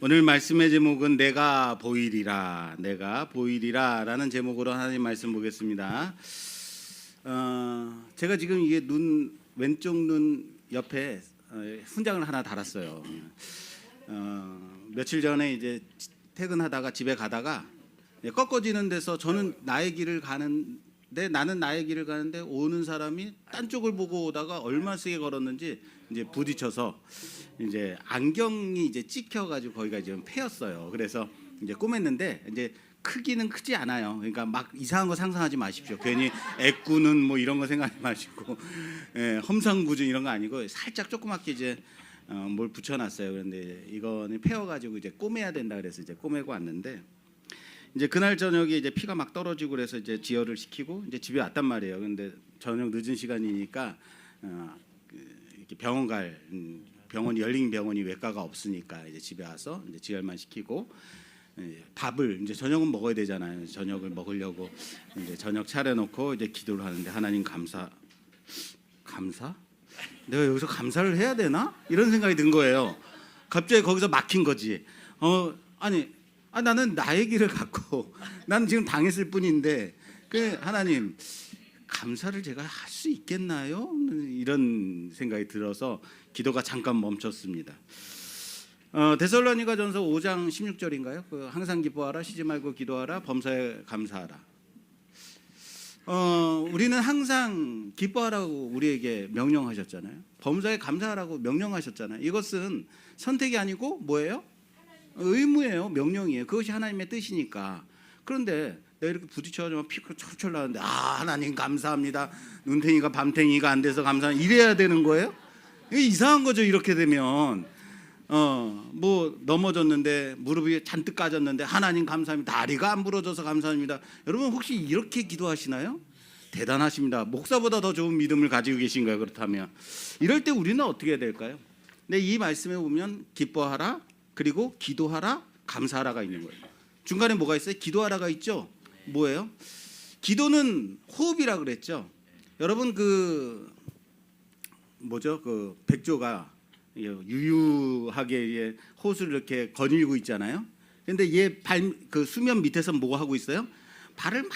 오늘 말씀의 제목은 내가 보이리라, 내가 보이리라라는 제목으로 하나님 말씀 보겠습니다. 제가 지금 이게 왼쪽 눈 옆에 훈장을 하나 달았어요. 며칠 전에 이제 퇴근하다가 집에 가다가 꺾어지는 데서 저는 나의 길을 가는데 나는 나의 길을 가는데 오는 사람이 딴 쪽을 보고 오다가 얼마 세게 걸었는지 이제 부딪혀서 이제 안경이 이제 찍혀가지고 거기가 지금 패였어요. 그래서 이제 꼬맸는데 이제 크기는 크지 않아요. 그러니까 막 이상한 거 상상하지 마십시오. 괜히 애꾸는 뭐 이런 거 생각하지 마시고 험상궂은 이런 거 아니고 살짝 조그맣게 이제 뭘 붙여놨어요. 그런데 이거는 패여가지고 이제 꼬매야 된다 그래서 이제 꼬매고 왔는데 이제 그날 저녁에 이제 피가 막 떨어지고 그래서 이제 지혈을 시키고 이제 집에 왔단 말이에요. 근데 저녁 늦은 시간이니까 이렇게 병원이 열린 병원이 외과가 없으니까 이제 집에 와서 이제 지혈만 시키고 밥을 이제 저녁은 먹어야 되잖아요. 저녁을 먹으려고 이제 저녁 차려놓고 이제 기도를 하는데 하나님 감사? 내가 여기서 감사를 해야 되나? 이런 생각이 든 거예요. 갑자기 거기서 막힌 거지. 나는 나의 길을 갖고 난 지금 당했을 뿐인데 하나님 감사를 제가 할 수 있겠나요? 이런 생각이 들어서 기도가 잠깐 멈췄습니다. 데살로니가전서 5장 16절인가요? 항상 기뻐하라, 쉬지 말고 기도하라, 범사에 감사하라. 우리는 항상 기뻐하라고 우리에게 명령하셨잖아요. 범사에 감사하라고 명령하셨잖아요. 이것은 선택이 아니고 뭐예요? 의무예요. 명령이에요. 그것이 하나님의 뜻이니까. 그런데 내가 이렇게 부딪혀가지고 피가 철철 나는데 하나님 감사합니다. 눈탱이가 밤탱이가 안 돼서 감사합니다. 이래야 되는 거예요? 이게 이상한 거죠. 이렇게 되면 뭐 넘어졌는데 무릎이 잔뜩 까졌는데 하나님 감사합니다. 다리가 안 부러져서 감사합니다. 여러분 혹시 이렇게 기도하시나요? 대단하십니다. 목사보다 더 좋은 믿음을 가지고 계신가요? 그렇다면 이럴 때 우리는 어떻게 해야 될까요? 근데 이 말씀에 보면 기뻐하라 그리고 기도하라 감사하라가 있는 거예요. 중간에 뭐가 있어요? 기도하라가 있죠. 뭐예요? 기도는 호흡이라 그랬죠. 여러분 백조가 유유하게 호수를 이렇게 거닐고 있잖아요. 근데 얘 수면 밑에서 뭐 하고 있어요? 발을 막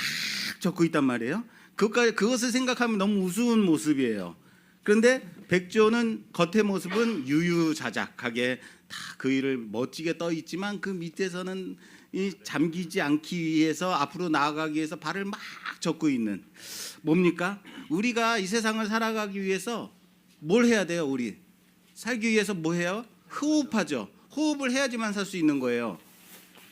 젓고 있단 말이에요. 그것을 생각하면 너무 우스운 모습이에요. 그런데 백조는 겉의 모습은 유유자작하게 다 그 위를 멋지게 떠 있지만 그 밑에서는 잠기지 않기 위해서 앞으로 나아가기 위해서 발을 막 젓고 있는 뭡니까? 우리가 이 세상을 살아가기 위해서 뭘 해야 돼요? 우리 살기 위해서 뭐 해요? 호흡하죠. 호흡을 해야지만 살 수 있는 거예요.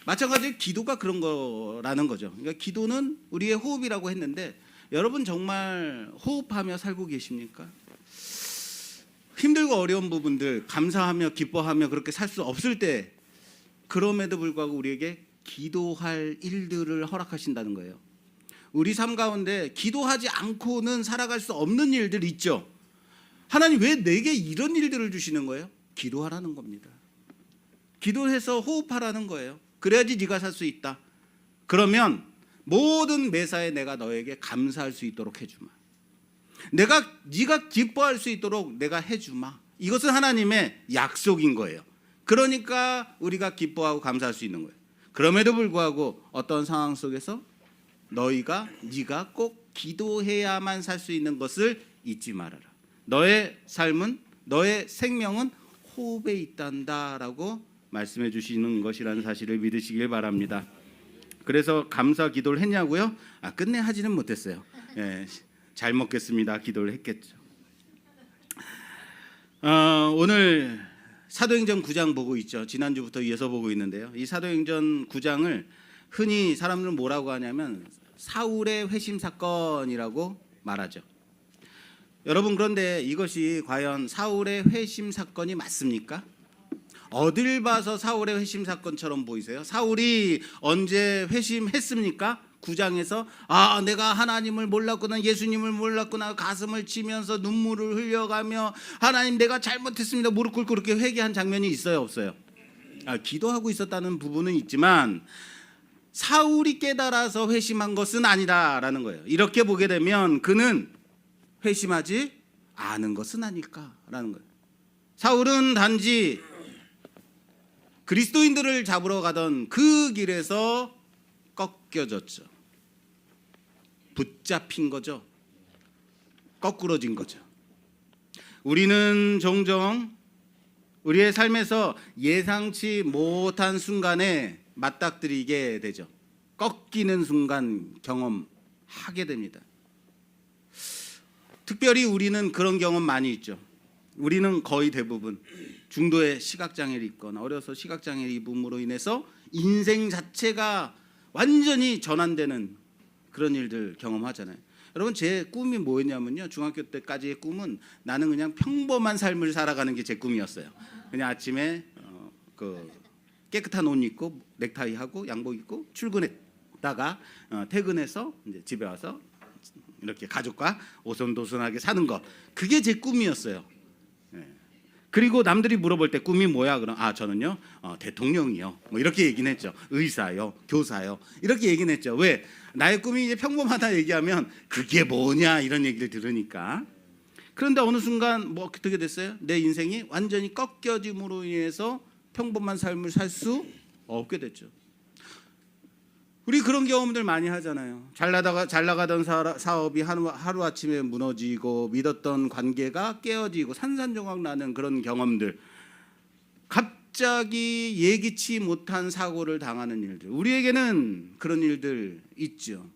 마찬가지로 기도가 그런 거라는 거죠. 그러니까 기도는 우리의 호흡이라고 했는데 여러분 정말 호흡하며 살고 계십니까? 힘들고 어려운 부분들 감사하며 기뻐하며 그렇게 살 수 없을 때 그럼에도 불구하고 우리에게 기도할 일들을 허락하신다는 거예요. 우리 삶 가운데 기도하지 않고는 살아갈 수 없는 일들 있죠. 하나님 왜 내게 이런 일들을 주시는 거예요? 기도하라는 겁니다. 기도해서 호흡하라는 거예요. 그래야지 네가 살 수 있다. 그러면 모든 매사에 내가 너에게 감사할 수 있도록 해주마. 네가 기뻐할 수 있도록 내가 해주마. 이것은 하나님의 약속인 거예요. 그러니까 우리가 기뻐하고 감사할 수 있는 거예요. 그럼에도 불구하고 어떤 상황 속에서 네가 꼭 기도해야만 살 수 있는 것을 잊지 말아라. 너의 삶은 너의 생명은 호흡에 있단다라고 말씀해 주시는 것이라는 사실을 믿으시길 바랍니다. 그래서 감사 기도를 했냐고요? 끝내 하지는 못했어요. 잘 먹겠습니다. 기도를 했겠죠. 오늘 사도행전 9장 보고 있죠. 지난주부터 이어서 보고 있는데요. 이 사도행전 9장을 흔히 사람들은 뭐라고 하냐면 사울의 회심 사건이라고 말하죠. 여러분 그런데 이것이 과연 사울의 회심 사건이 맞습니까? 어딜 봐서 사울의 회심 사건처럼 보이세요? 사울이 언제 회심했습니까? 9장에서 내가 하나님을 몰랐구나, 예수님을 몰랐구나, 가슴을 치면서 눈물을 흘려가며 하나님 내가 잘못했습니다 무릎 꿇고 그렇게 회개한 장면이 있어요 없어요? 기도하고 있었다는 부분은 있지만 사울이 깨달아서 회심한 것은 아니다라는 거예요. 이렇게 보게 되면 그는 회심하지 않은 것은 아닐까라는 거예요. 사울은 단지 그리스도인들을 잡으러 가던 그 길에서 꺾여졌죠. 붙잡힌 거죠. 거꾸러진 거죠. 우리는 종종 우리의 삶에서 예상치 못한 순간에 맞닥뜨리게 되죠. 꺾이는 순간 경험하게 됩니다. 특별히 우리는 그런 경험 많이 있죠. 우리는 거의 대부분 중도에 시각장애를 입거나 어려서 시각장애를 입음으로 인해서 인생 자체가 완전히 전환되는 그런 일들 경험하잖아요. 여러분, 제 꿈이 뭐였냐면요, 중학교 때까지의 꿈은 나는 그냥 평범한 삶을 살아가는 게 제 꿈이었어요. 그냥 아침에 깨끗한 옷 입고 넥타이 하고 양복 입고 출근했다가 퇴근해서 이제 집에 와서 이렇게 가족과 오손도손하게 사는 것, 그게 제 꿈이었어요. 그리고 남들이 물어볼 때 꿈이 뭐야? 그럼 저는요 대통령이요, 뭐 이렇게 얘기는 했죠. 의사요, 교사요, 이렇게 얘기는 했죠. 왜? 나의 꿈이 이제 평범하다 얘기하면 그게 뭐냐 이런 얘기를 들으니까. 그런데 어느 순간 뭐 어떻게 됐어요? 내 인생이 완전히 꺾여짐으로 인해서 평범한 삶을 살 수 없게 됐죠. 우리 그런 경험들 많이 하잖아요. 잘 나가던 사업이 하루아침에 무너지고 믿었던 관계가 깨어지고 산산조각 나는 그런 경험들, 갑자기 예기치 못한 사고를 당하는 일들, 우리에게는 그런 일들 있죠.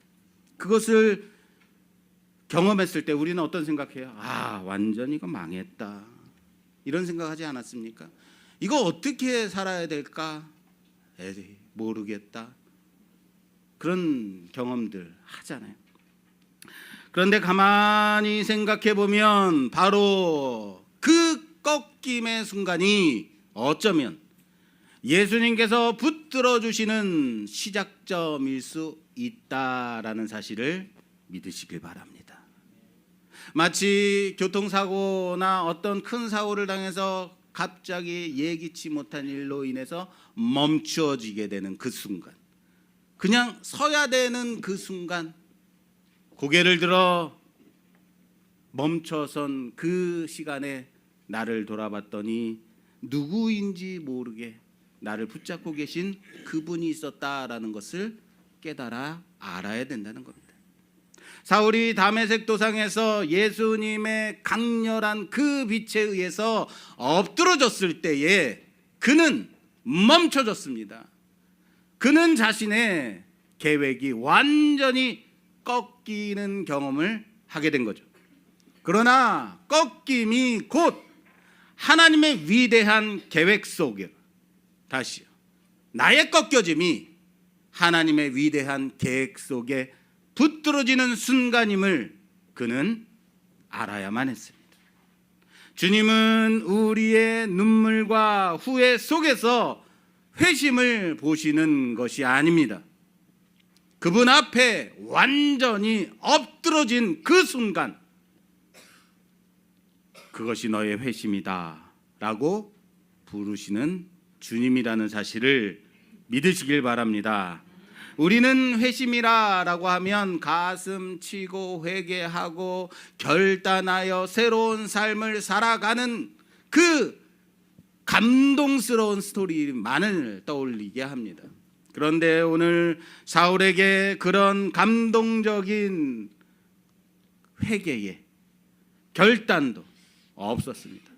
그것을 경험했을 때 우리는 어떤 생각해요? 완전 이거 망했다, 이런 생각하지 않았습니까? 이거 어떻게 살아야 될까? 모르겠다, 그런 경험들 하잖아요. 그런데 가만히 생각해 보면 바로 그 꺾임의 순간이 어쩌면 예수님께서 붙들어 주시는 시작점일 수 있다라는 사실을 믿으시길 바랍니다. 마치 교통사고나 어떤 큰 사고를 당해서 갑자기 예기치 못한 일로 인해서 멈추어지게 되는 그 순간, 그냥 서야 되는 그 순간, 고개를 들어 멈춰선 그 시간에 나를 돌아봤더니 누구인지 모르게 나를 붙잡고 계신 그분이 있었다라는 것을 깨달아 알아야 된다는 겁니다. 사울이 다메섹 도상에서 예수님의 강렬한 그 빛에 의해서 엎드러졌을 때에 그는 멈춰졌습니다. 그는 자신의 계획이 완전히 꺾이는 경험을 하게 된 거죠. 그러나 꺾임이 곧 하나님의 위대한 계획 속에, 다시요, 나의 꺾여짐이 하나님의 위대한 계획 속에 붙들어지는 순간임을 그는 알아야만 했습니다. 주님은 우리의 눈물과 후회 속에서 회심을 보시는 것이 아닙니다. 그분 앞에 완전히 엎드러진 그 순간, 그것이 너의 회심이다 라고 부르시는 주님이라는 사실을 믿으시길 바랍니다. 우리는 회심이라고 하면 가슴 치고 회개하고 결단하여 새로운 삶을 살아가는 그 감동스러운 스토리만을 떠올리게 합니다. 그런데 오늘 사울에게 그런 감동적인 회개의 결단도 없었습니다.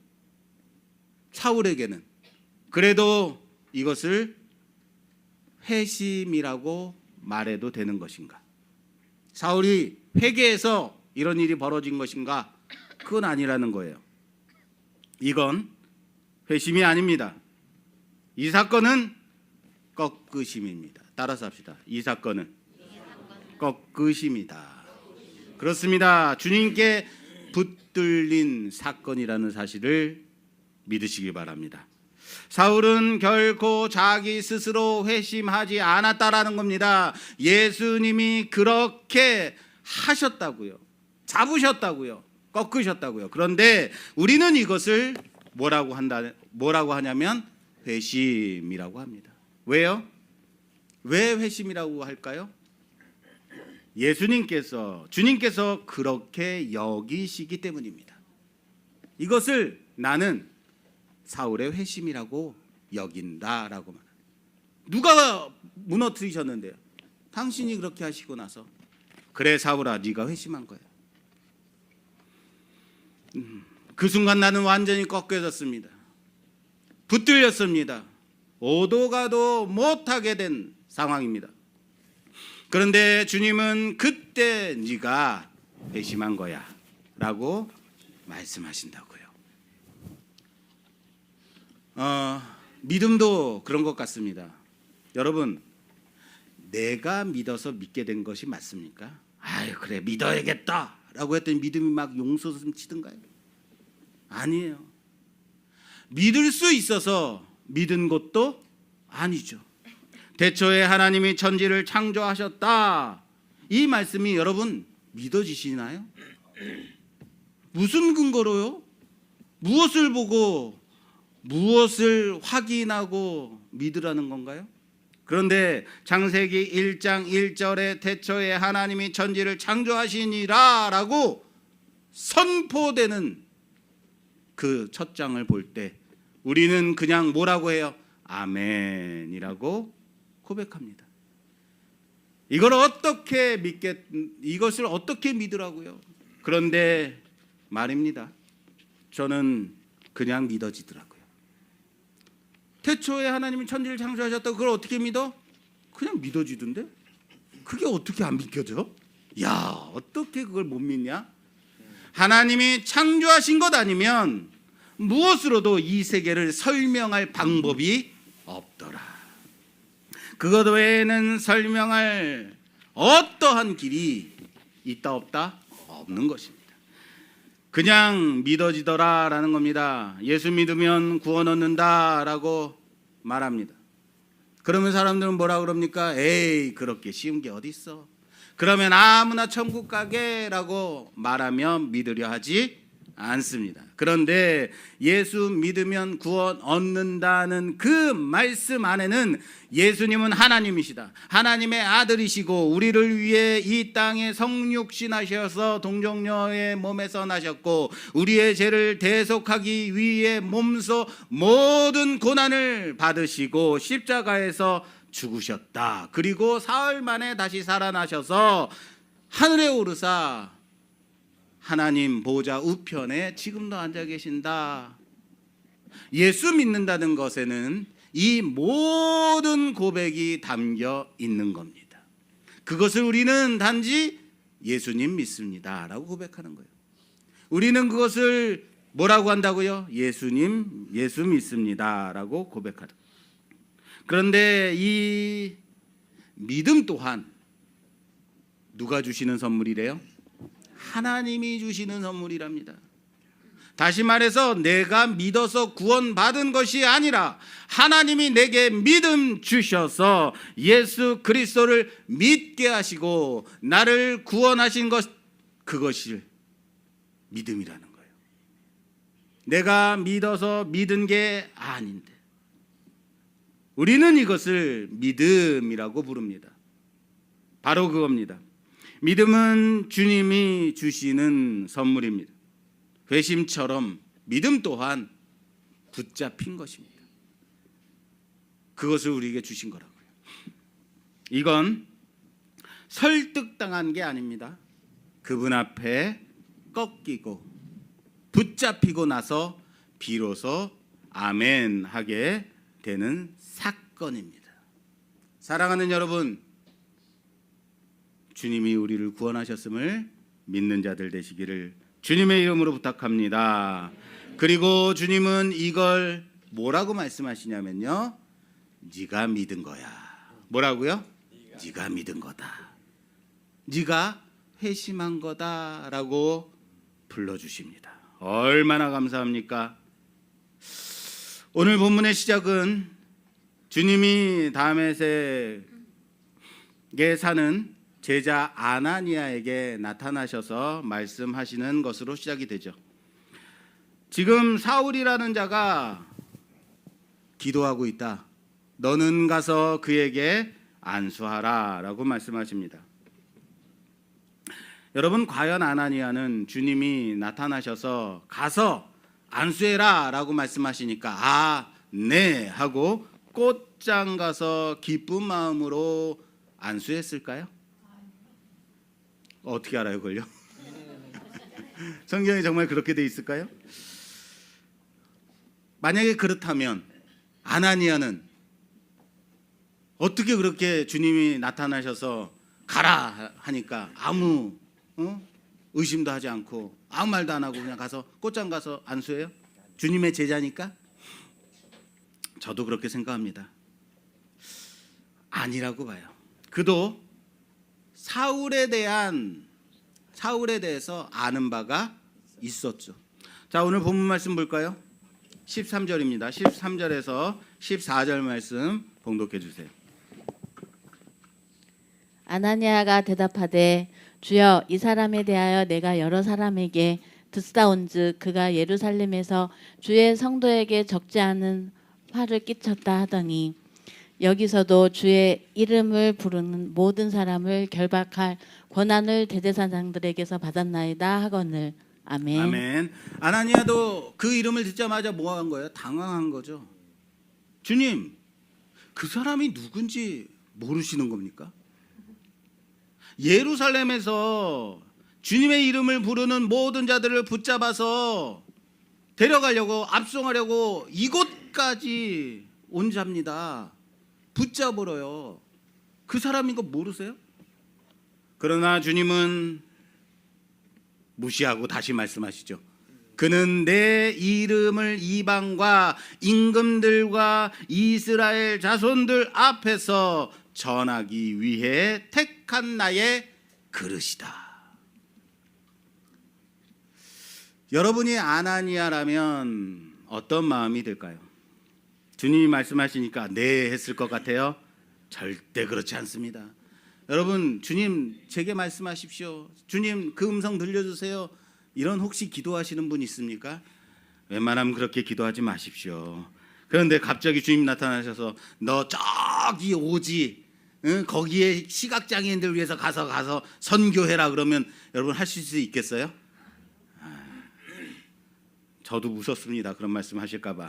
사울에게는 그래도 이것을 회심이라고 말해도 되는 것인가? 사울이 회개해서 이런 일이 벌어진 것인가? 그건 아니라는 거예요. 이건 회심이 아닙니다. 이 사건은 꺾으심입니다. 따라서 합시다. 이 사건은 꺾으심이다. 그렇습니다. 주님께 붙들린 사건이라는 사실을 믿으시기 바랍니다. 사울은 결코 자기 스스로 회심하지 않았다라는 겁니다. 예수님이 그렇게 하셨다고요. 잡으셨다고요. 꺾으셨다고요. 그런데 우리는 이것을 뭐라고 하냐면 회심이라고 합니다. 왜요? 왜 회심이라고 할까요? 주님께서 그렇게 여기시기 때문입니다. 이것을 나는 사울의 회심이라고 여긴다라고 말합니다. 누가 무너뜨리셨는데요? 당신이 그렇게 하시고 나서. 그래 사울아, 네가 회심한 거야. 그 순간 나는 완전히 꺾여졌습니다. 붙들렸습니다. 오도 가도 못하게 된 상황입니다. 그런데 주님은 그때 네가 회심한 거야 라고 말씀하신다고요. 믿음도 그런 것 같습니다. 여러분, 내가 믿어서 믿게 된 것이 맞습니까? 아유 그래 믿어야겠다 라고 했더니 믿음이 막 용솟음 치던가요? 아니에요. 믿을 수 있어서 믿은 것도 아니죠. 태초에 하나님이 천지를 창조하셨다, 이 말씀이 여러분 믿어지시나요? 무슨 근거로요? 무엇을 보고 무엇을 확인하고 믿으라는 건가요? 그런데 창세기 1장 1절에 태초에 하나님이 천지를 창조하시니라 라고 선포되는 그 첫 장을 볼 때 우리는 그냥 뭐라고 해요? 아멘이라고 고백합니다. 이것을 어떻게 믿으라고요? 그런데 말입니다. 저는 그냥 믿어지더라고요. 태초에 하나님이 천지를 창조하셨다고 그걸 어떻게 믿어? 그냥 믿어지던데? 그게 어떻게 안 믿겨져? 야, 어떻게 그걸 못 믿냐? 하나님이 창조하신 것 아니면 무엇으로도 이 세계를 설명할 방법이 없더라. 그것 외에는 설명할 어떠한 길이 있다 없다? 없는 것입니다. 그냥 믿어지더라라는 겁니다. 예수 믿으면 구원 얻는다라고 말합니다. 그러면 사람들은 뭐라 그럽니까? 에이, 그렇게 쉬운 게 어디 있어? 그러면 아무나 천국 가게라고 말하면 믿으려 하지 않습니다. 그런데 예수 믿으면 구원 얻는다는 그 말씀 안에는 예수님은 하나님이시다, 하나님의 아들이시고 우리를 위해 이 땅에 성육신하셔서 동정녀의 몸에서 나셨고 우리의 죄를 대속하기 위해 몸소 모든 고난을 받으시고 십자가에서 죽으셨다. 그리고 사흘 만에 다시 살아나셔서 하늘에 오르사 하나님 보좌 우편에 지금도 앉아 계신다. 예수 믿는다는 것에는 이 모든 고백이 담겨 있는 겁니다. 그것을 우리는 단지 예수님 믿습니다 라고 고백하는 거예요. 우리는 그것을 뭐라고 한다고요? 예수님, 예수 믿습니다 라고 고백하다. 그런데 이 믿음 또한 누가 주시는 선물이래요? 하나님이 주시는 선물이랍니다. 다시 말해서 내가 믿어서 구원받은 것이 아니라 하나님이 내게 믿음 주셔서 예수 그리스도를 믿게 하시고 나를 구원하신 것, 그것이 믿음이라는 거예요. 내가 믿어서 믿은 게 아닌데 우리는 이것을 믿음이라고 부릅니다. 바로 그겁니다. 믿음은 주님이 주시는 선물입니다. 회심처럼 믿음 또한 붙잡힌 것입니다. 그것을 우리에게 주신 거라고요. 이건 설득당한 게 아닙니다. 그분 앞에 꺾이고 붙잡히고 나서 비로소 아멘 하게 되는 사건입니다. 사랑하는 여러분, 주님이 우리를 구원하셨음을 믿는 자들 되시기를 주님의 이름으로 부탁합니다. 그리고 주님은 이걸 뭐라고 말씀하시냐면요, 네가 믿은 거야. 뭐라고요? 네가 믿은 거다. 네가 회심한 거다라고 불러주십니다. 얼마나 감사합니까? 오늘 본문의 시작은 주님이 다메섹에 사는 제자 아나니아에게 나타나셔서 말씀하시는 것으로 시작이 되죠. 지금 사울이라는 자가 기도하고 있다. 너는 가서 그에게 안수하라 라고 말씀하십니다. 여러분, 과연 아나니아는 주님이 나타나셔서 가서 안수해라 라고 말씀하시니까 네 하고 곧장 가서 기쁜 마음으로 안수했을까요? 어떻게 알아요, 그걸요? 성경이 정말 그렇게 돼 있을까요? 만약에 그렇다면 아나니아는 어떻게 그렇게 주님이 나타나셔서 가라 하니까 아무 의심도 하지 않고 아무 말도 안 하고 그냥 가서 곧장 가서 안수해요? 주님의 제자니까? 저도 그렇게 생각합니다. 아니라고 봐요. 그도 사울에 대해서 아는 바가 있었죠. 자, 오늘 본문 말씀 볼까요? 13절입니다. 13절에서 14절 말씀 봉독해 주세요. 아나니아가 대답하되 주여 이 사람에 대하여 내가 여러 사람에게 듣사온즉 그가 예루살렘에서 주의 성도에게 적지 않은 화를 끼쳤다 하더니 여기서도 주의 이름을 부르는 모든 사람을 결박할 권한을 대제사장들에게서 받았나이다 하거늘. 아멘. 아멘. 아나니아도 그 이름을 듣자마자 뭐 한 거예요? 당황한 거죠. 주님, 그 사람이 누군지 모르시는 겁니까? 예루살렘에서 주님의 이름을 부르는 모든 자들을 붙잡아서 데려가려고 압송하려고 이곳까지 온 자입니다. 붙잡으러요. 그 사람인 거 모르세요? 그러나 주님은 무시하고 다시 말씀하시죠. 그는 내 이름을 이방과 임금들과 이스라엘 자손들 앞에서 전하기 위해 택한 나의 그릇이다. 여러분이 아나니아라면 어떤 마음이 들까요? 주님이 말씀하시니까 네 했을 것 같아요? 절대 그렇지 않습니다. 여러분, 주님 제게 말씀하십시오. 주님 그 음성 들려주세요. 이런 혹시 기도하시는 분 있습니까? 웬만하면 그렇게 기도하지 마십시오. 그런데 갑자기 주님 나타나셔서 너 저기 오지, 거기에 시각장애인들 위해서 가서 선교해라 그러면 여러분 하실 수 있겠어요? 저도 무섭습니다. 그런 말씀 하실까 봐.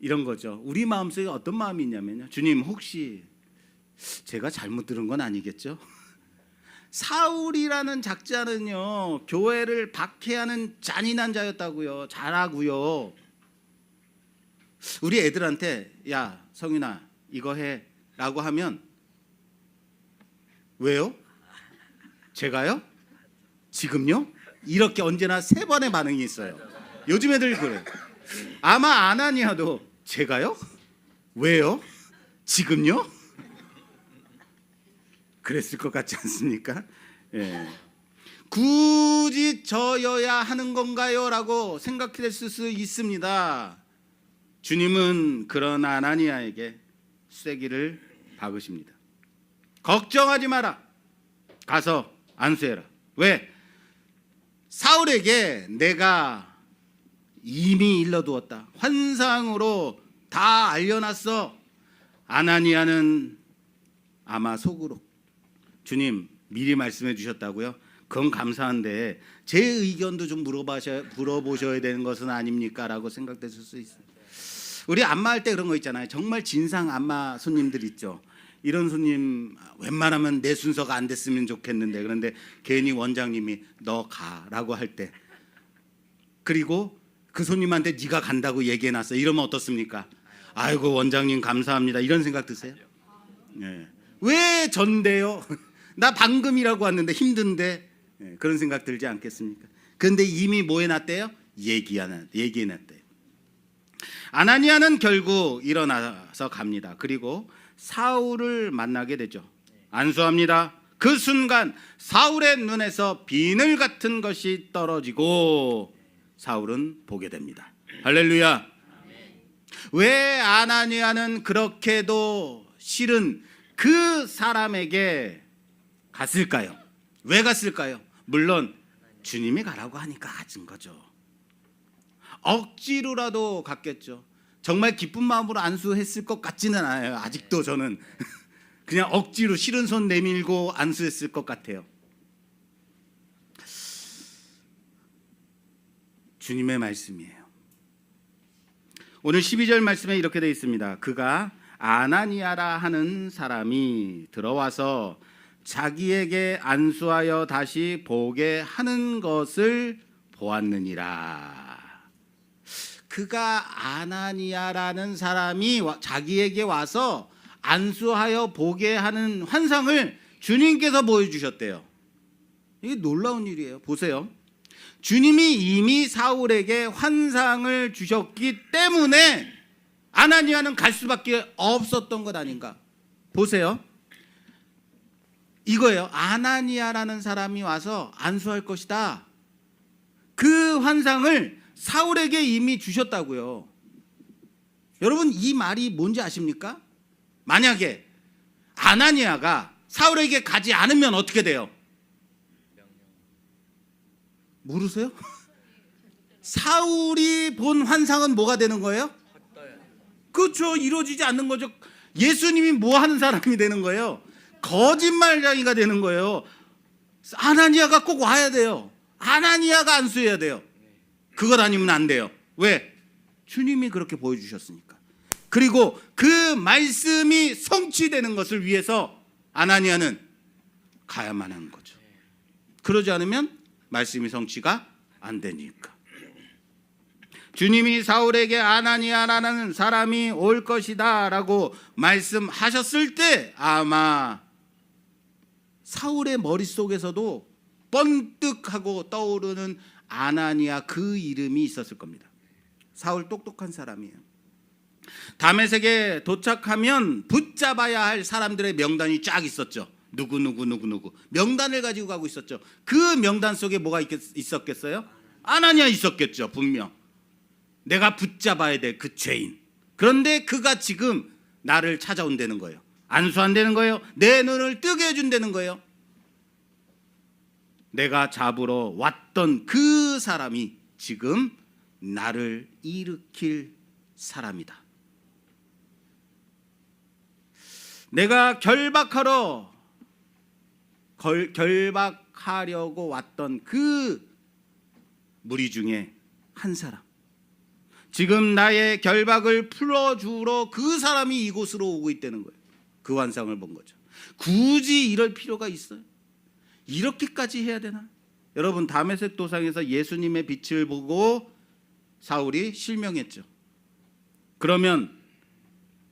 이런 거죠. 우리 마음속에 어떤 마음이 있냐면요. 주님 혹시 제가 잘못 들은 건 아니겠죠? 사울이라는 작자는요. 교회를 박해하는 잔인한 자였다고요. 잘하고요. 우리 애들한테 야 성윤아 이거 해 라고 하면 왜요? 제가요? 지금요? 이렇게 언제나 세 번의 반응이 있어요. 요즘 애들 그래. 아마 아나니아도 제가요? 왜요? 지금요? 그랬을 것 같지 않습니까? 예. 굳이 저여야 하는 건가요? 라고 생각했을 수 있습니다. 주님은 그런 아나니아에게 쐐기를 박으십니다. 걱정하지 마라. 가서 안수해라. 왜? 사울에게 내가 이미 일러두었다. 환상으로 다 알려놨어. 아나니아는 아마 속으로 주님 미리 말씀해 주셨다고요? 그건 감사한데 제 의견도 좀 물어보셔야 되는 것은 아닙니까? 라고 생각됐을 수 있어요. 우리 안마할 때 그런 거 있잖아요. 정말 진상 안마 손님들 있죠. 이런 손님 웬만하면 내 순서가 안 됐으면 좋겠는데 그런데 괜히 원장님이 너 가라고 할 때 그리고 그 손님한테 네가 간다고 얘기해놨어. 이러면 어떻습니까? 아이고 원장님 감사합니다. 이런 생각 드세요? 네. 왜 전데요? 나 방금이라고 왔는데 힘든데 네. 그런 생각 들지 않겠습니까? 그런데 이미 뭐 해놨대요? 얘기해놨대요. 아나니아는 결국 일어나서 갑니다. 그리고 사울을 만나게 되죠. 안수합니다. 그 순간 사울의 눈에서 비늘 같은 것이 떨어지고 사울은 보게 됩니다. 할렐루야. 왜 아나니아는 그렇게도 싫은 그 사람에게 갔을까요? 왜 갔을까요? 물론 주님이 가라고 하니까 가진 거죠. 억지로라도 갔겠죠. 정말 기쁜 마음으로 안수했을 것 같지는 않아요. 아직도 저는 그냥 억지로 싫은 손 내밀고 안수했을 것 같아요. 주님의 말씀이에요. 오늘 12절 말씀에 이렇게 되어 있습니다. 그가 아나니아라 하는 사람이 들어와서 자기에게 안수하여 다시 보게 하는 것을 보았느니라. 그가 아나니아라는 사람이 자기에게 와서 안수하여 보게 하는 환상을 주님께서 보여주셨대요. 이게 놀라운 일이에요. 보세요. 주님이 이미 사울에게 환상을 주셨기 때문에 아나니아는 갈 수밖에 없었던 것 아닌가. 보세요. 이거예요. 아나니아라는 사람이 와서 안수할 것이다. 그 환상을 사울에게 이미 주셨다고요. 여러분, 이 말이 뭔지 아십니까? 만약에 아나니아가 사울에게 가지 않으면 어떻게 돼요? 모르세요? 사울이 본 환상은 뭐가 되는 거예요? 그렇죠. 이루어지지 않는 거죠. 예수님이 뭐 하는 사람이 되는 거예요? 거짓말쟁이가 되는 거예요. 아나니아가 꼭 와야 돼요. 아나니아가 안수해야 돼요. 그것 아니면 안 돼요. 왜? 주님이 그렇게 보여주셨으니까. 그리고 그 말씀이 성취되는 것을 위해서 아나니아는 가야만 하는 거죠. 그러지 않으면 말씀이 성취가 안 되니까. 주님이 사울에게 아나니아라는 사람이 올 것이다 라고 말씀하셨을 때 아마 사울의 머릿속에서도 번뜩하고 떠오르는 아나니아 그 이름이 있었을 겁니다. 사울 똑똑한 사람이에요. 다메섹에 도착하면 붙잡아야 할 사람들의 명단이 쫙 있었죠. 누구 명단을 가지고 가고 있었죠. 그 명단 속에 뭐가 있었겠어요? 아나니아 있었겠죠. 분명 내가 붙잡아야 될 그 죄인. 그런데 그가 지금 나를 찾아온다는 거예요. 안수한다는 거예요. 내 눈을 뜨게 해준다는 거예요. 내가 잡으러 왔던 그 사람이 지금 나를 일으킬 사람이다. 내가 결박하려고 왔던 그 무리 중에 한 사람, 지금 나의 결박을 풀어주러 그 사람이 이곳으로 오고 있다는 거예요. 그 환상을 본 거죠. 굳이 이럴 필요가 있어요? 이렇게까지 해야 되나? 여러분, 다메섹 도상에서 예수님의 빛을 보고 사울이 실명했죠. 그러면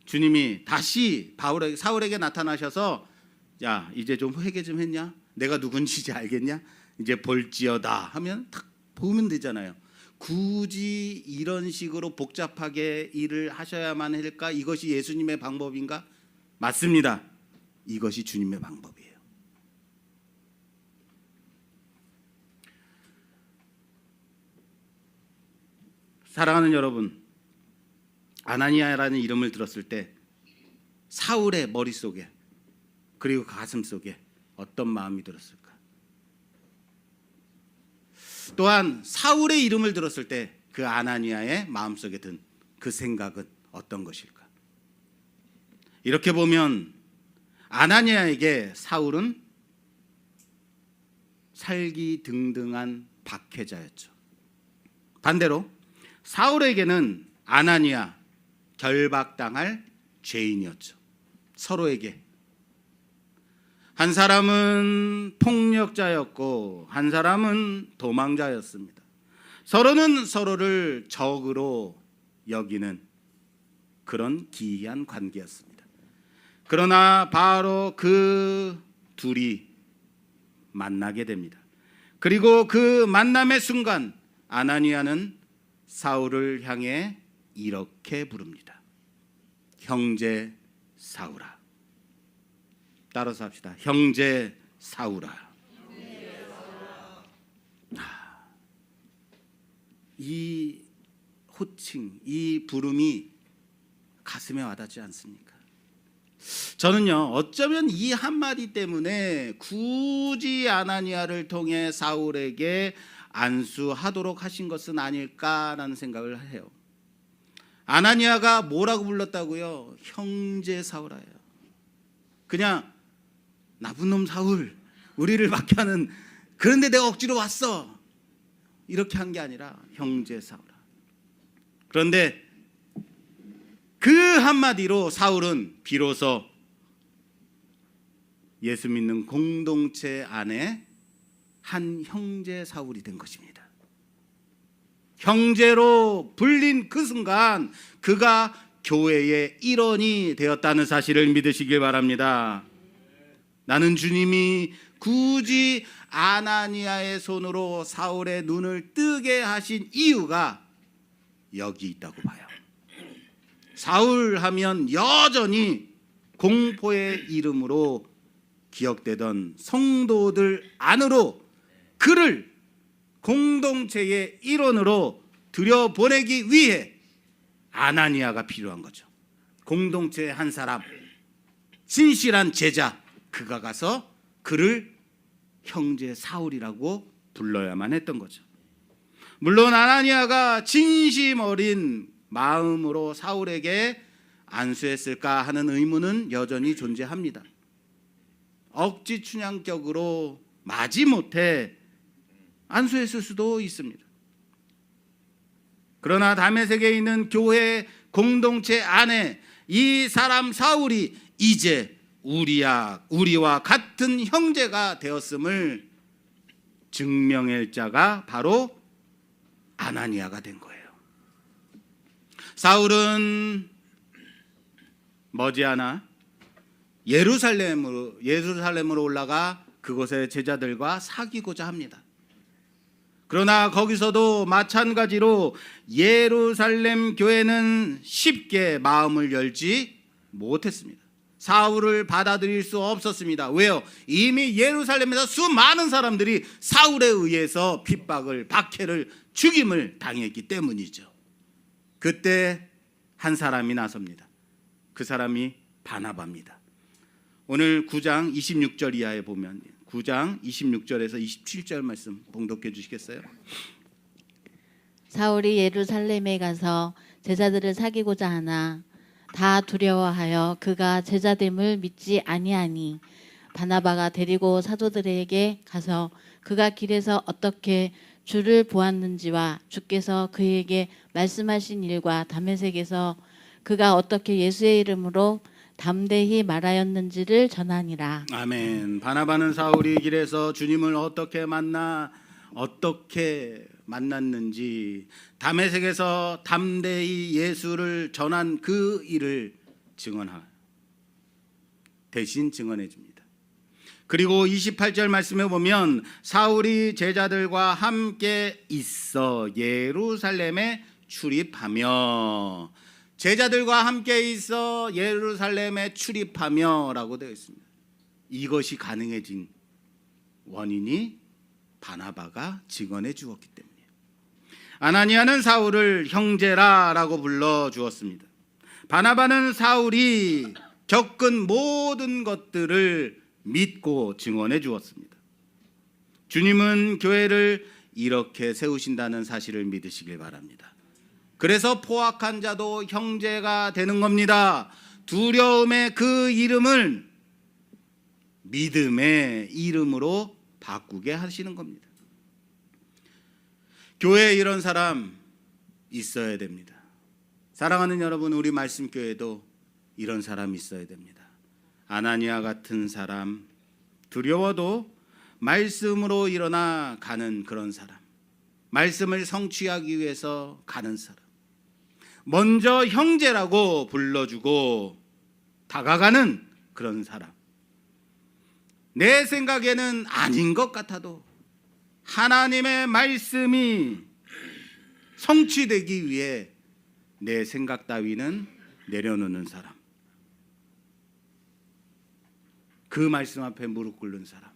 주님이 다시 사울에게 나타나셔서 야, 이제 좀 회개 좀 했냐? 내가 누군지 알겠냐? 이제 볼지어다 하면 딱 보면 되잖아요. 굳이 이런 식으로 복잡하게 일을 하셔야만 할까? 이것이 예수님의 방법인가? 맞습니다. 이것이 주님의 방법이에요. 사랑하는 여러분, 아나니아라는 이름을 들었을 때 사울의 머릿속에 그리고 가슴속에 어떤 마음이 들었을까? 또한 사울의 이름을 들었을 때 그 아나니아의 마음속에 든 그 생각은 어떤 것일까? 이렇게 보면 아나니아에게 사울은 살기등등한 박해자였죠. 반대로 사울에게는 아나니아 결박당할 죄인이었죠. 서로에게 한 사람은 폭력자였고 한 사람은 도망자였습니다. 서로는 서로를 적으로 여기는 그런 기이한 관계였습니다. 그러나 바로 그 둘이 만나게 됩니다. 그리고 그 만남의 순간 아나니아는 사울을 향해 이렇게 부릅니다. 형제 사울아. 따라서 합시다. 형제 사울아. 이 호칭, 이 부름이 가슴에 와닿지 않습니까? 저는요, 어쩌면 이 한마디 때문에 굳이 아나니아를 통해 사울에게 안수하도록 하신 것은 아닐까라는 생각을 해요. 아나니아가 뭐라고 불렀다고요? 형제 사울아요. 그냥 나쁜 놈 사울, 우리를 박해하는, 그런데 내가 억지로 왔어, 이렇게 한 게 아니라 형제 사울아. 그런데 한마디로 사울은 비로소 예수 믿는 공동체 안에 한 형제 사울이 된 것입니다. 형제로 불린 그 순간 그가 교회의 일원이 되었다는 사실을 믿으시길 바랍니다. 나는 주님이 굳이 아나니아의 손으로 사울의 눈을 뜨게 하신 이유가 여기 있다고 봐요. 사울 하면 여전히 공포의 이름으로 기억되던 성도들 안으로 그를 공동체의 일원으로 들여보내기 위해 아나니아가 필요한 거죠. 공동체의 한 사람, 진실한 제자, 그가 가서 그를 형제 사울이라고 불러야만 했던 거죠. 물론 아나니아가 진심 어린 마음으로 사울에게 안수했을까 하는 의문은 여전히 존재합니다. 억지 춘향격으로 마지못해 안수했을 수도 있습니다. 그러나 다메섹에 있는 교회 공동체 안에 이 사람 사울이 이제 우리와 같은 형제가 되었음을 증명할 자가 바로 아나니아가 된 거예요. 사울은 머지않아 예루살렘으로 올라가 그곳의 제자들과 사귀고자 합니다. 그러나 거기서도 마찬가지로 예루살렘 교회는 쉽게 마음을 열지 못했습니다. 사울을 받아들일 수 없었습니다. 왜요? 이미 예루살렘에서 수많은 사람들이 사울에 의해서 핍박을, 박해를, 죽임을 당했기 때문이죠. 그때 한 사람이 나섭니다. 그 사람이 바나바입니다. 오늘 9장 26절 이하에 보면 9장 26절에서 27절 말씀 봉독해 주시겠어요? 사울이 예루살렘에 가서 제자들을 사귀고자 하나 다 두려워하여 그가 제자됨을 믿지 아니하니 바나바가 데리고 사도들에게 가서 그가 길에서 어떻게 주를 보았는지와 주께서 그에게 말씀하신 일과 다메섹에서 그가 어떻게 예수의 이름으로 담대히 말하였는지를 전하니라. 아멘. 바나바는 사울이 길에서 주님을 어떻게 만났는지 다메섹에서 담대히 예수를 전한 그 일을 대신 증언해 줍니다. 그리고 28절 말씀에 보면 사울이 제자들과 함께 있어 예루살렘에 출입하며, 제자들과 함께 있어 예루살렘에 출입하며라고 되어 있습니다. 이것이 가능해진 원인이 바나바가 증언해 주었기 때문이에요. 아나니아는 사울을 형제라라고 불러 주었습니다. 바나바는 사울이 겪은 모든 것들을 믿고 증언해 주었습니다. 주님은 교회를 이렇게 세우신다는 사실을 믿으시길 바랍니다. 그래서 포악한 자도 형제가 되는 겁니다. 두려움의 그 이름을 믿음의 이름으로 바꾸게 하시는 겁니다. 교회에 이런 사람 있어야 됩니다. 사랑하는 여러분, 우리 말씀교회도 이런 사람 있어야 됩니다. 아나니아 같은 사람, 두려워도 말씀으로 일어나 가는 그런 사람, 말씀을 성취하기 위해서 가는 사람, 먼저 형제라고 불러주고 다가가는 그런 사람, 내 생각에는 아닌 것 같아도 하나님의 말씀이 성취되기 위해 내 생각 따위는 내려놓는 사람, 그 말씀 앞에 무릎 꿇는 사람,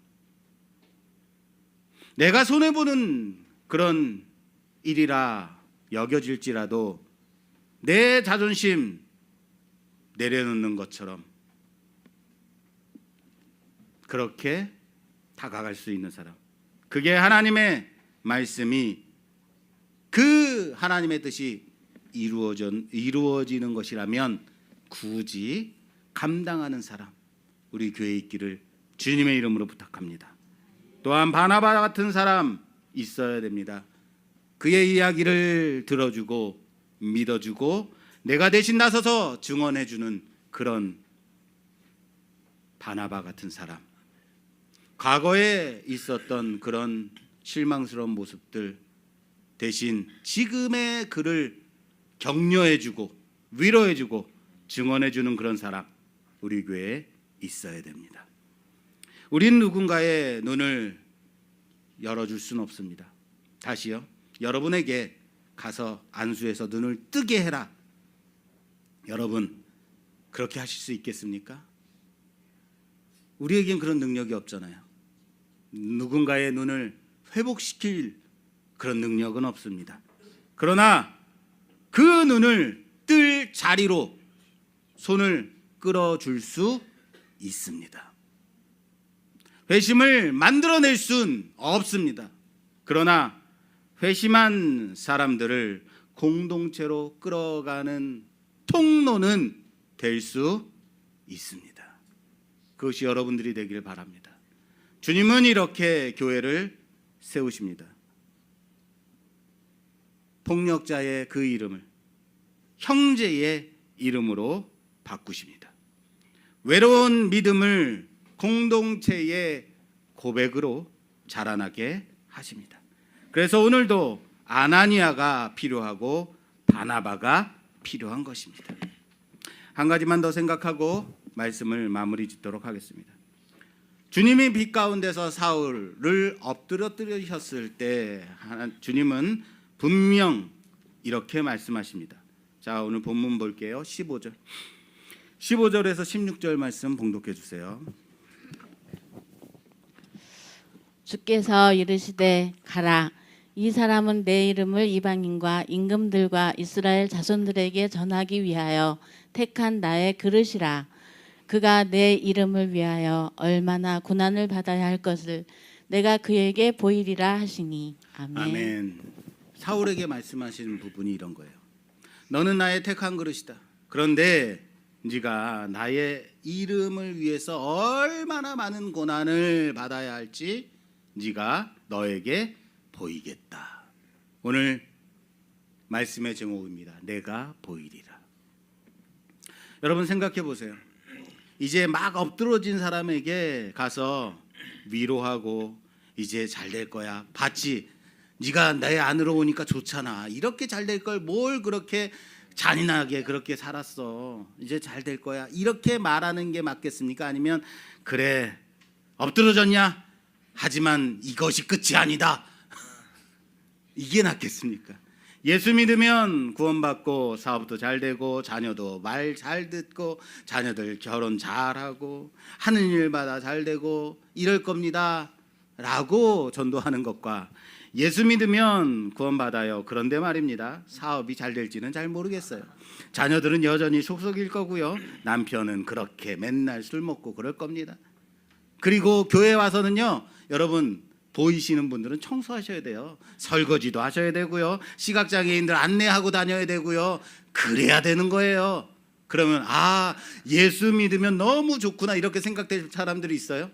내가 손해보는 그런 일이라 여겨질지라도 내 자존심 내려놓는 것처럼 그렇게 다가갈 수 있는 사람, 그게 하나님의 말씀이 그 하나님의 뜻이 이루어지는 것이라면 굳이 감당하는 사람, 우리 교회에 있기를 주님의 이름으로 부탁합니다. 또한 바나바 같은 사람 있어야 됩니다. 그의 이야기를 들어주고 믿어주고 내가 대신 나서서 증언해 주는 그런 바나바 같은 사람, 과거에 있었던 그런 실망스러운 모습들 대신 지금의 그를 격려해 주고 위로해 주고 증언해 주는 그런 사람, 우리 교회에 있어야 됩니다. 우린 누군가의 눈을 열어줄 수는 없습니다. 다시요, 여러분에게 가서 안수해서 눈을 뜨게 해라, 여러분 그렇게 하실 수 있겠습니까? 우리에겐 그런 능력이 없잖아요. 누군가의 눈을 회복시킬 그런 능력은 없습니다. 그러나 그 눈을 뜰 자리로 손을 끌어줄 수 있습니다. 회심을 만들어낼 순 없습니다. 그러나 회심한 사람들을 공동체로 끌어가는 통로는 될 수 있습니다. 그것이 여러분들이 되길 바랍니다. 주님은 이렇게 교회를 세우십니다. 폭력자의 그 이름을 형제의 이름으로 바꾸십니다. 외로운 믿음을 공동체의 고백으로 자라나게 하십니다. 그래서 오늘도 아나니아가 필요하고 바나바가 필요한 것입니다. 한 가지만 더 생각하고 말씀을 마무리 짓도록 하겠습니다. 주님이 빛 가운데서 사울을 엎드러뜨리셨을 때 주님은 분명 이렇게 말씀하십니다. 자, 오늘 본문 볼게요. 15절에서 16절 말씀 봉독해 주세요. 주께서 이르시되 가라, 이 사람은 내 이름을 이방인과 임금들과 이스라엘 자손들에게 전하기 위하여 택한 나의 그릇이라. 그가 내 이름을 위하여 얼마나 고난을 받아야 할 것을 내가 그에게 보이리라 하시니. 아멘. 아멘. 사울에게 말씀하시는 부분이 이런 거예요. 너는 나의 택한 그릇이다. 그런데 네가 나의 이름을 위해서 얼마나 많은 고난을 받아야 할지 네가 너에게 보이겠다. 오늘 말씀의 제목입니다. 내가 보이리라. 여러분 생각해 보세요. 이제 막 엎드러진 사람에게 가서 위로하고 이제 잘 될 거야. 봤지? 네가 내 안으로 오니까 좋잖아. 이렇게 잘 될 걸 뭘 그렇게 잔인하게 그렇게 살았어. 이제 잘 될 거야. 이렇게 말하는 게 맞겠습니까? 아니면 그래 엎드러졌냐? 하지만 이것이 끝이 아니다. 이게 낫겠습니까? 예수 믿으면 구원받고 사업도 잘 되고 자녀도 말 잘 듣고 자녀들 결혼 잘하고 하는 일마다 잘 되고 이럴 겁니다 라고 전도하는 것과 예수 믿으면 구원받아요. 그런데 말입니다. 사업이 잘 될지는 잘 모르겠어요. 자녀들은 여전히 속속일 거고요. 남편은 그렇게 맨날 술 먹고 그럴 겁니다. 그리고 교회 와서는요, 여러분 보이시는 분들은 청소하셔야 돼요. 설거지도 하셔야 되고요. 시각장애인들 안내하고 다녀야 되고요. 그래야 되는 거예요. 그러면 아, 예수 믿으면 너무 좋구나 이렇게 생각될 사람들이 있어요.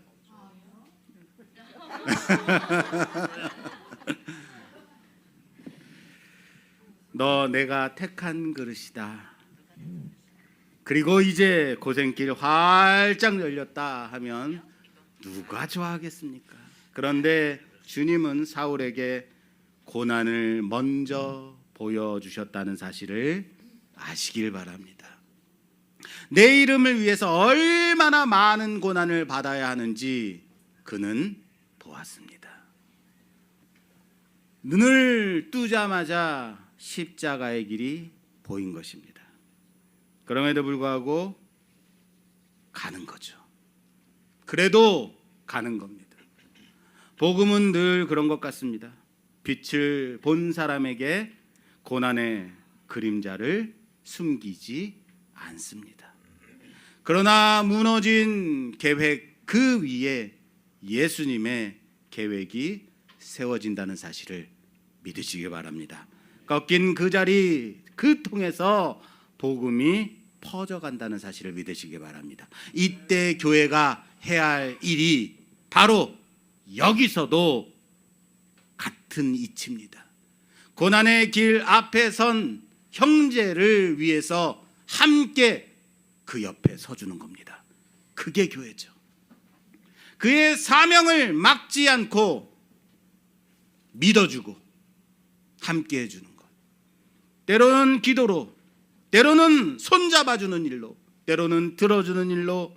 너 내가 택한 그릇이다. 그리고 이제 고생길 활짝 열렸다 하면 누가 좋아하겠습니까? 그런데 주님은 사울에게 고난을 먼저 보여주셨다는 사실을 아시길 바랍니다. 내 이름을 위해서 얼마나 많은 고난을 받아야 하는지 그는 보았습니다. 눈을 뜨자마자 십자가의 길이 보인 것입니다. 그럼에도 불구하고 가는 거죠. 그래도 가는 겁니다. 복음은 늘 그런 것 같습니다. 빛을 본 사람에게 고난의 그림자를 숨기지 않습니다. 그러나 무너진 계획 그 위에 예수님의 계획이 세워진다는 사실을 믿으시기 바랍니다. 꺾인 그 자리 그 통해서 복음이 퍼져간다는 사실을 믿으시기 바랍니다. 이때 교회가 해야 할 일이 바로 여기서도 같은 이치입니다. 고난의 길 앞에 선 형제를 위해서 함께 그 옆에 서주는 겁니다. 그게 교회죠. 그의 사명을 막지 않고 믿어주고 함께 해주는 것. 때로는 기도로, 때로는 손잡아주는 일로, 때로는 들어주는 일로,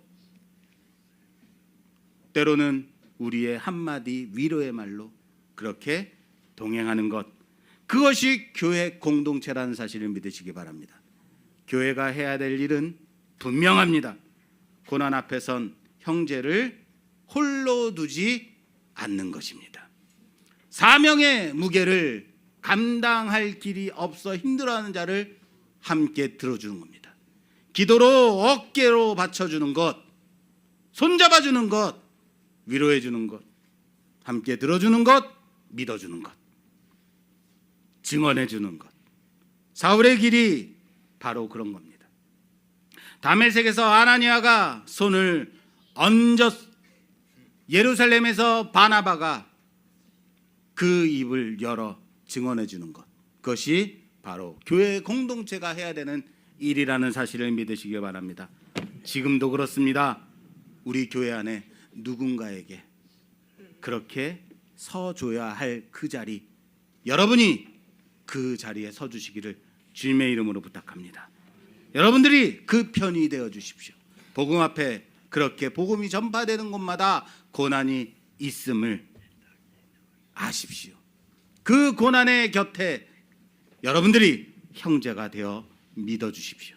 때로는 우리의 한마디 위로의 말로 그렇게 동행하는 것. 그것이 교회 공동체라는 사실을 믿으시기 바랍니다. 교회가 해야 될 일은 분명합니다. 고난 앞에 선 형제를 홀로 두지 않는 것입니다. 사명의 무게를 감당할 길이 없어 힘들어하는 자를 함께 들어주는 겁니다. 기도로 어깨로 받쳐주는 것, 손잡아주는 것, 위로해주는 것, 함께 들어주는 것, 믿어주는 것, 증언해주는 것. 사울의 길이 바로 그런 겁니다. 다메섹에서 아나니아가 손을 얹었, 예루살렘에서 바나바가 그 입을 열어 증언해주는 것. 그것이 바로 교회 공동체가 해야 되는 일이라는 사실을 믿으시기 바랍니다. 지금도 그렇습니다. 우리 교회 안에 누군가에게 그렇게 서줘야 할 그 자리, 여러분이 그 자리에 서주시기를 주님의 이름으로 부탁합니다. 여러분들이 그 편이 되어 주십시오. 복음 앞에 그렇게 복음이 전파되는 곳마다 고난이 있음을 아십시오. 그 고난의 곁에 여러분들이 형제가 되어 믿어주십시오.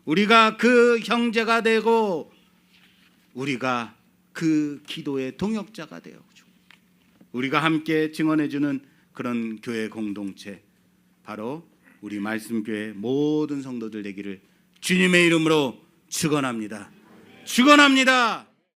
우리가 그 형제가 되고 우리가 그 기도의 동역자가 되어 우리가 함께 증언해주는 그런 교회 공동체, 바로 우리 말씀교회 모든 성도들 되기를 주님의 이름으로 축원합니다. 축원합니다.